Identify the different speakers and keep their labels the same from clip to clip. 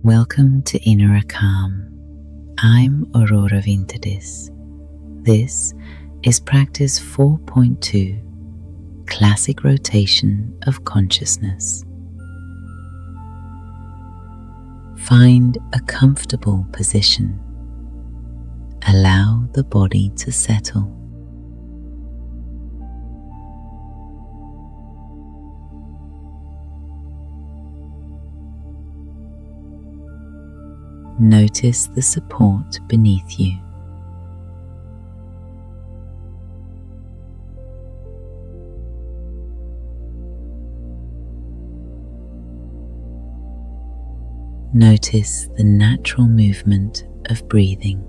Speaker 1: Welcome to Innera Calm. I'm Aurora Vintadis. This is practice 4.2, Classic Rotation of Consciousness. Find a comfortable position. Allow the body to settle. Notice the support beneath you. Notice the natural movement of breathing.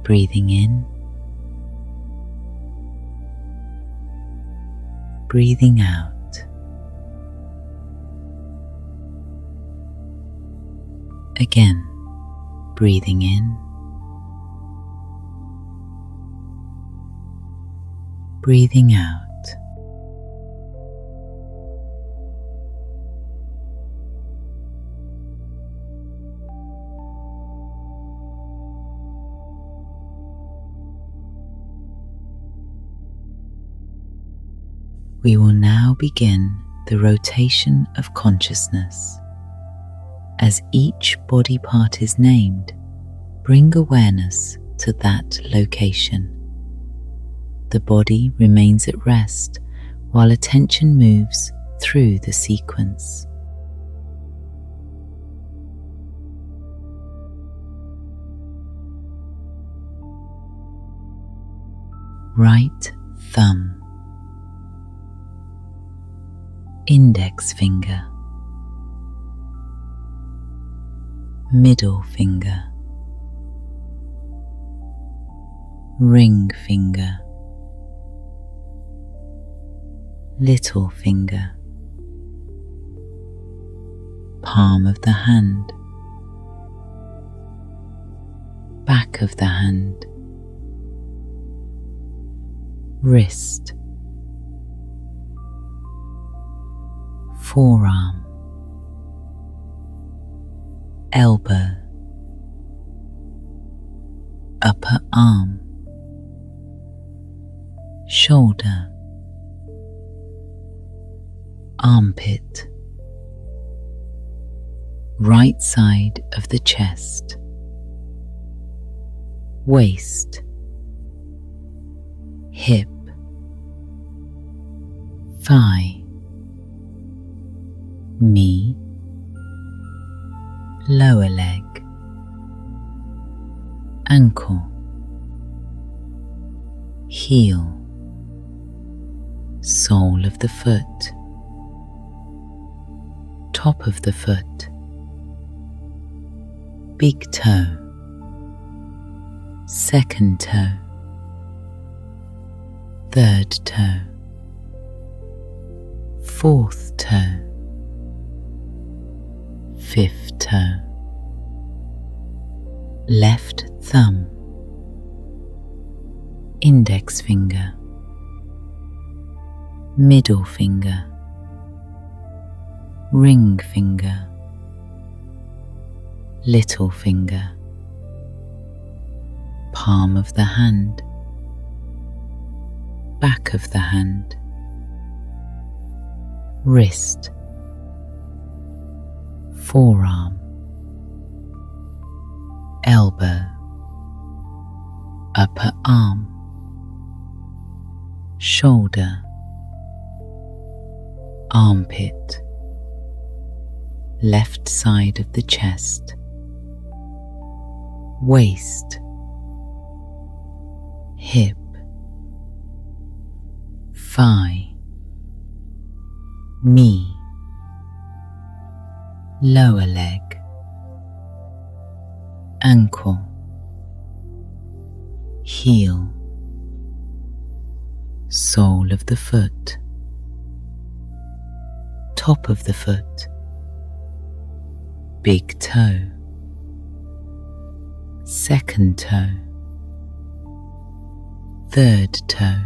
Speaker 1: Breathing in, breathing out. Again, breathing in, breathing out. We will now begin the rotation of consciousness. As each body part is named, bring awareness to that location. The body remains at rest while attention moves through the sequence. Right thumb, index finger, middle finger, ring finger, little finger, palm of the hand, back of the hand, wrist, forearm, elbow, upper arm, shoulder, armpit, right side of the chest, waist, hip, thigh, knee, lower leg, ankle, heel, sole of the foot, top of the foot, big toe, second toe, third toe, fourth toe, fifth toe, left thumb, index finger, middle finger, ring finger, little finger, palm of the hand, back of the hand, wrist, forearm, elbow, upper arm, shoulder, armpit, left side of the chest, waist, hip, thigh, knee, lower leg, ankle, heel, sole of the foot, top of the foot, big toe, second toe, third toe,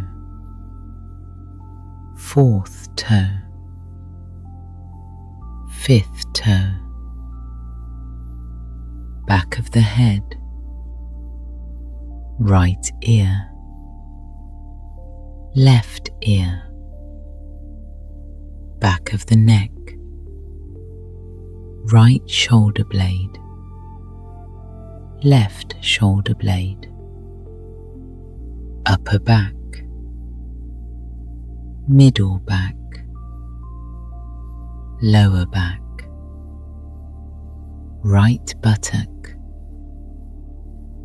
Speaker 1: fourth toe, fifth toe, back of the head, right ear, left ear, back of the neck, right shoulder blade, left shoulder blade, upper back, middle back, lower back, right buttock,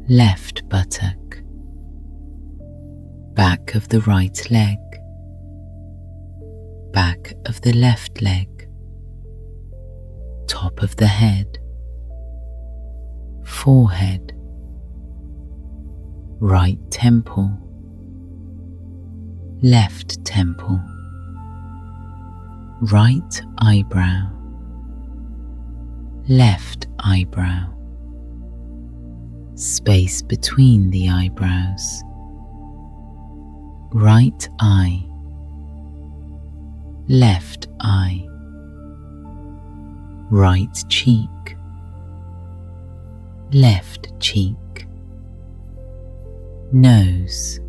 Speaker 1: left buttock, back of the right leg, back of the left leg, top of the head, forehead, right temple, left temple, right eyebrow, left eyebrow, space between the eyebrows, right eye, left eye, right cheek, left cheek, nose,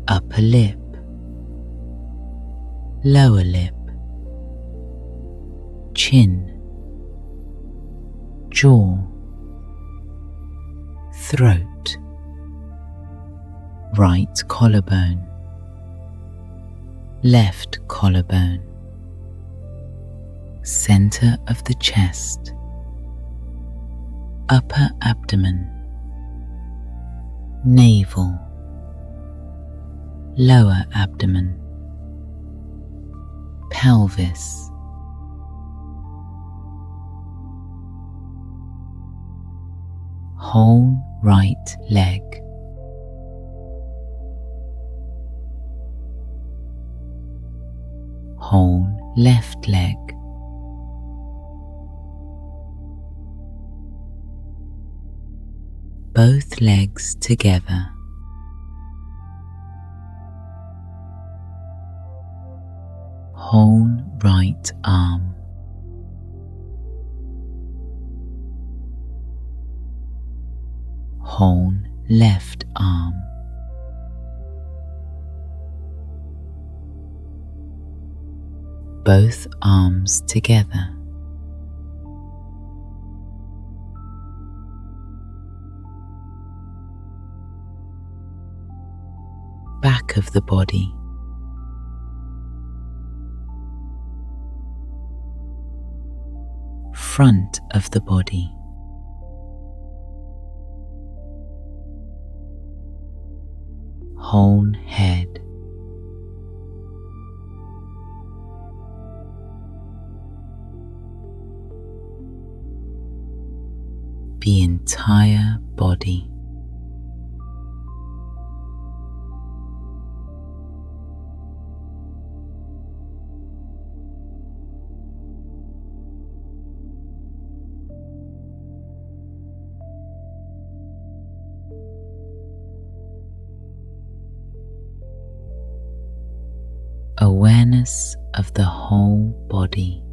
Speaker 1: upper lip, lower lip, chin, jaw, throat, right collarbone, left collarbone, center of the chest, upper abdomen, navel, lower abdomen, pelvis, whole right leg, whole left leg, both legs together, whole right arm, whole left arm, both arms together, back of the body, front of the body, whole head, the entire body. Awareness of the whole body.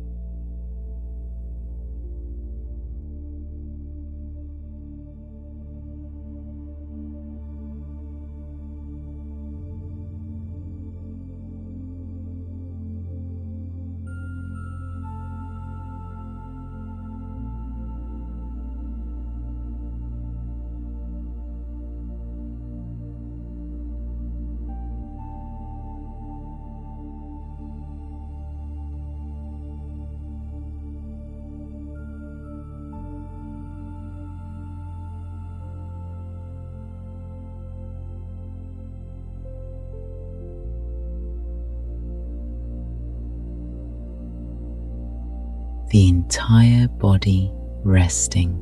Speaker 1: The entire body resting.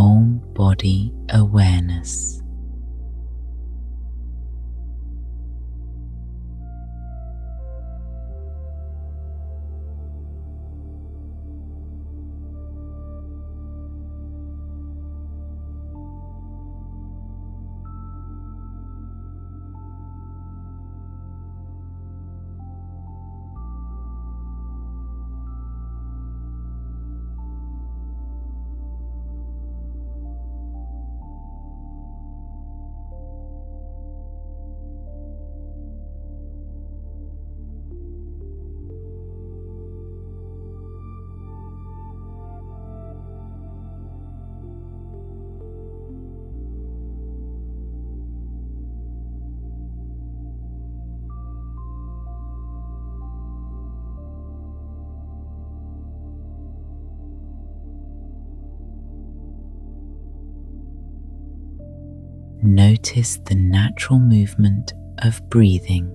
Speaker 1: whole body awareness. Notice the natural movement of breathing.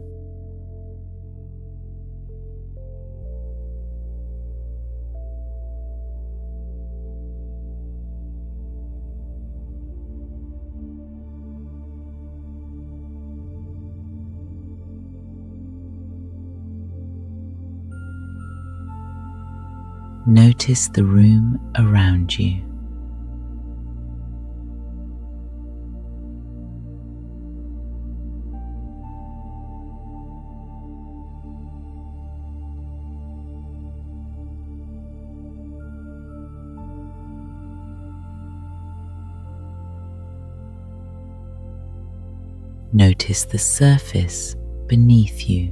Speaker 1: Notice the room around you. Notice the surface beneath you.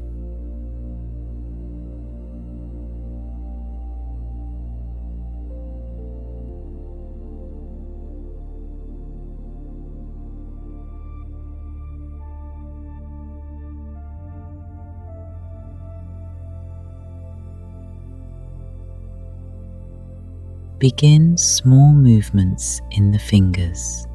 Speaker 1: Begin small movements in the fingers.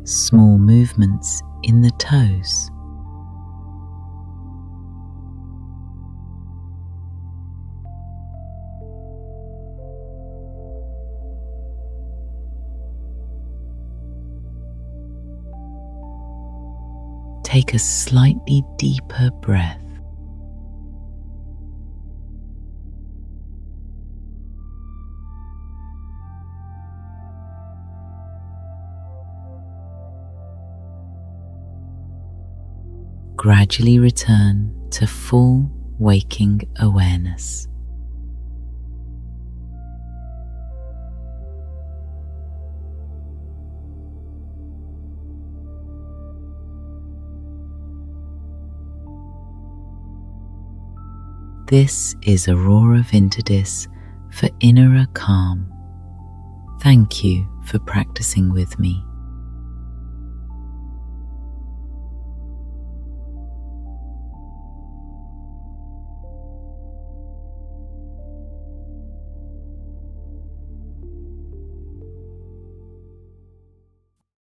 Speaker 1: Small movements in the toes. Take a slightly deeper breath. Gradually return to full waking awareness. This is Aurora Vinterdis for Innera Calm. Thank you for practicing with me.